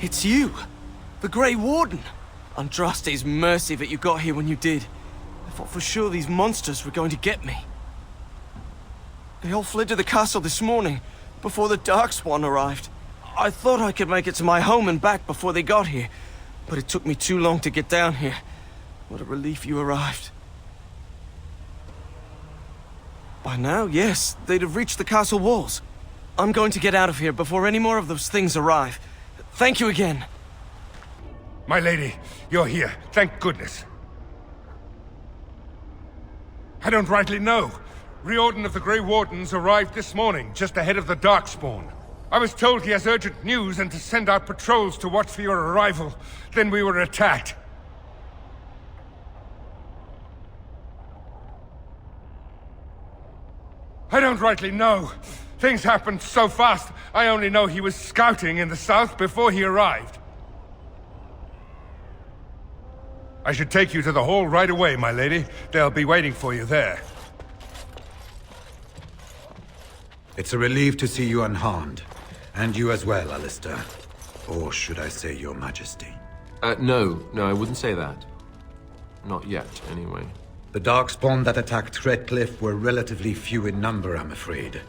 It's you! The Grey Warden! Andraste's mercy that you got here when you did. I thought for sure these monsters were going to get me. They all fled to the castle this morning, before the Darkspawn arrived. I thought I could make it to my home and back before they got here, but it took me too long to get down here. What a relief you arrived. By now, yes, they'd have reached the castle walls. I'm going to get out of here before any more of those things arrive. Thank you again. My lady, you're here. Thank goodness. I don't rightly know. Riordan of the Grey Wardens arrived this morning, just ahead of the Darkspawn. I was told he has urgent news and to send out patrols to watch for your arrival. Then we were attacked. I don't rightly know. Things happened so fast, I only know he was scouting in the south before he arrived. I should take you to the hall right away, my lady. They'll be waiting for you there. It's a relief to see you unharmed. And you as well, Alistair. Or should I say your majesty? No, I wouldn't say that. Not yet, anyway. The Darkspawn that attacked Redcliffe were relatively few in number, I'm afraid.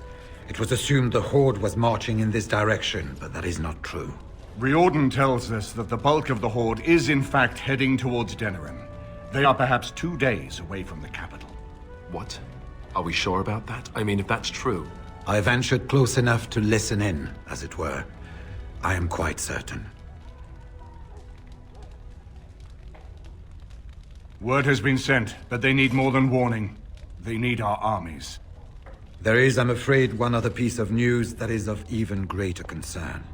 It was assumed the Horde was marching in this direction, but that is not true. Riordan tells us that the bulk of the Horde is in fact heading towards Denerim. They are perhaps 2 days away from the capital. What? Are we sure about that? I mean, if that's true. I ventured close enough to listen in, as it were. I am quite certain. Word has been sent, but they need more than warning. They need our armies. There is, I'm afraid, one other piece of news that is of even greater concern.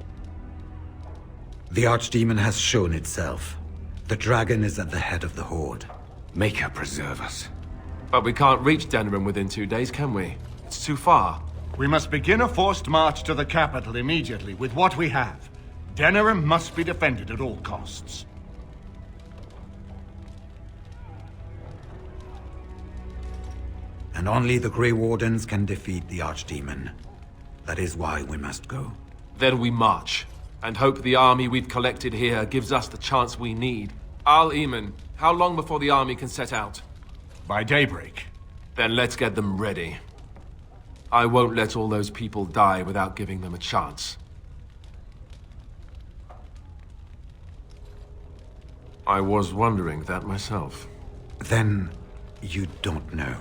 The Archdemon has shown itself. The dragon is at the head of the Horde. Make her preserve us. But we can't reach Denerim within 2 days, can we? It's too far. We must begin a forced march to the capital immediately with what we have. Denerim must be defended at all costs. And only the Grey Wardens can defeat the Archdemon. That is why we must go. Then we march, and hope the army we've collected here gives us the chance we need. Al-Eamon, how long before the army can set out? By daybreak. Then let's get them ready. I won't let all those people die without giving them a chance. I was wondering that myself. Then, you don't know.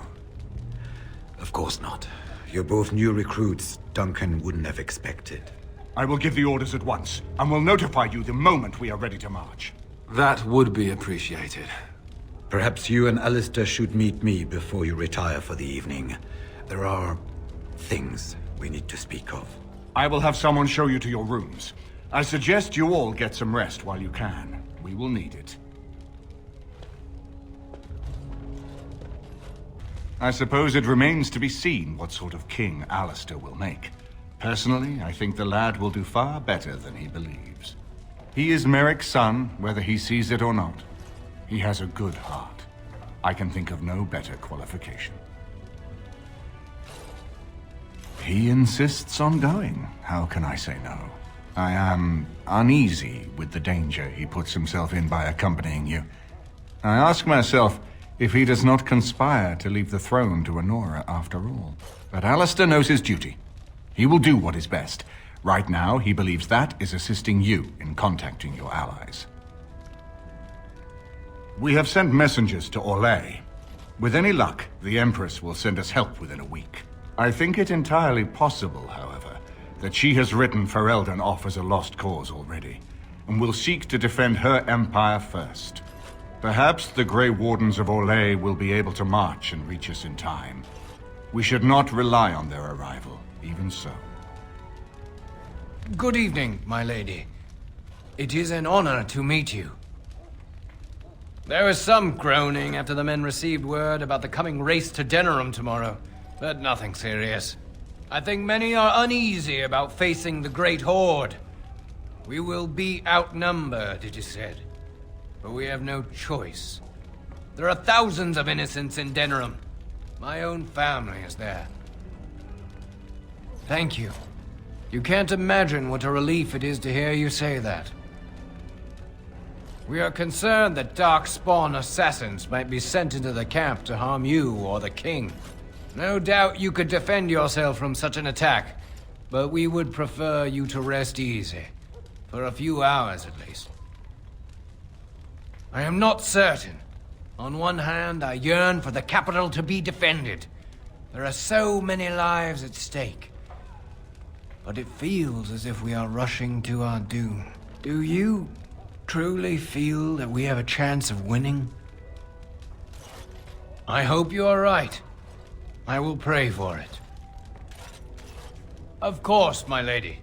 Of course not. You're both new recruits Duncan wouldn't have expected. I will give the orders at once, and will notify you the moment we are ready to march. That would be appreciated. Perhaps you and Alistair should meet me before you retire for the evening. There are things we need to speak of. I will have someone show you to your rooms. I suggest you all get some rest while you can. We will need it. I suppose it remains to be seen what sort of king Alistair will make. Personally, I think the lad will do far better than he believes. He is Merrick's son, whether he sees it or not. He has a good heart. I can think of no better qualification. He insists on going. How can I say no? I am uneasy with the danger he puts himself in by accompanying you. I ask myself if he does not conspire to leave the throne to Honora after all. But Alistair knows his duty. He will do what is best. Right now, he believes that is assisting you in contacting your allies. We have sent messengers to Orlais. With any luck, the Empress will send us help within a week. I think it entirely possible, however, that she has written Ferelden off as a lost cause already, and will seek to defend her empire first. Perhaps the Grey Wardens of Orlais will be able to march and reach us in time. We should not rely on their arrival, even so. Good evening, my lady. It is an honor to meet you. There was some groaning after the men received word about the coming race to Denerim tomorrow, but nothing serious. I think many are uneasy about facing the Great Horde. We will be outnumbered, it is said, but we have no choice. There are thousands of innocents in Denerim. My own family is there. Thank you. You can't imagine what a relief it is to hear you say that. We are concerned that Darkspawn assassins might be sent into the camp to harm you or the king. No doubt you could defend yourself from such an attack, but we would prefer you to rest easy. For a few hours, at least. I am not certain. On one hand, I yearn for the capital to be defended. There are so many lives at stake. But it feels as if we are rushing to our doom. Do you truly feel that we have a chance of winning? I hope you are right. I will pray for it. Of course, my lady.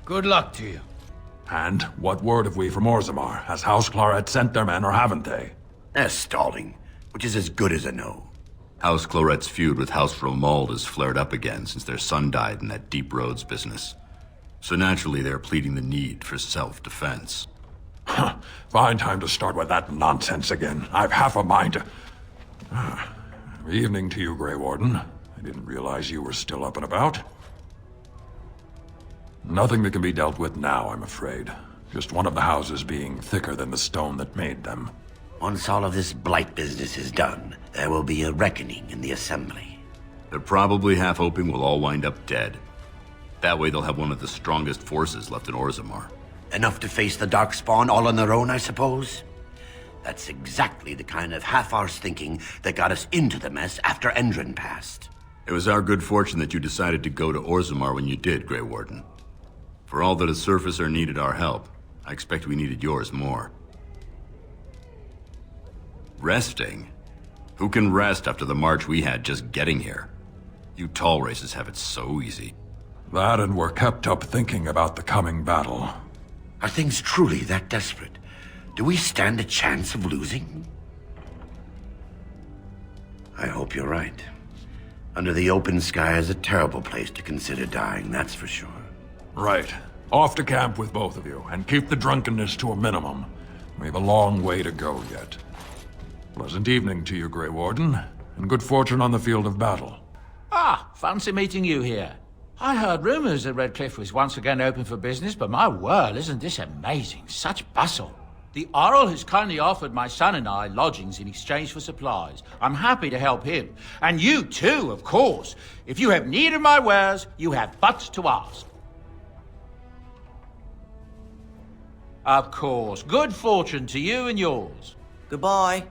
Good luck to you. And what word have we from Orzammar? Has House Claret sent their men or haven't they? They're stalling, which is as good as a no. House Claret's feud with House Romuald has flared up again since their son died in that Deep Roads business. So naturally they're pleading the need for self-defense. Fine time to start with that nonsense again. I've half a mind to... Evening to you, Grey Warden. I didn't realize you were still up and about. Nothing that can be dealt with now, I'm afraid. Just one of the houses being thicker than the stone that made them. Once all of this blight business is done, there will be a reckoning in the Assembly. They're probably half hoping we'll all wind up dead. That way they'll have one of the strongest forces left in Orzammar. Enough to face the Darkspawn all on their own, I suppose? That's exactly the kind of half-arsed thinking that got us into the mess after Endron passed. It was our good fortune that you decided to go to Orzammar when you did, Grey Warden. For all that a surfacer needed our help, I expect we needed yours more. Resting? Who can rest after the march we had just getting here? You tall races have it so easy. That and we're kept up thinking about the coming battle. Are things truly that desperate? Do we stand a chance of losing? I hope you're right. Under the open sky is a terrible place to consider dying, that's for sure. Right. Off to camp with both of you, and keep the drunkenness to a minimum. We have a long way to go yet. Pleasant evening to you, Grey Warden, and good fortune on the field of battle. Ah, fancy meeting you here. I heard rumors that Redcliffe was once again open for business, but my word, isn't this amazing? Such bustle. The Earl has kindly offered my son and I lodgings in exchange for supplies. I'm happy to help him. And you too, of course. If you have need of my wares, you have but to ask. Of course. Good fortune to you and yours. Goodbye.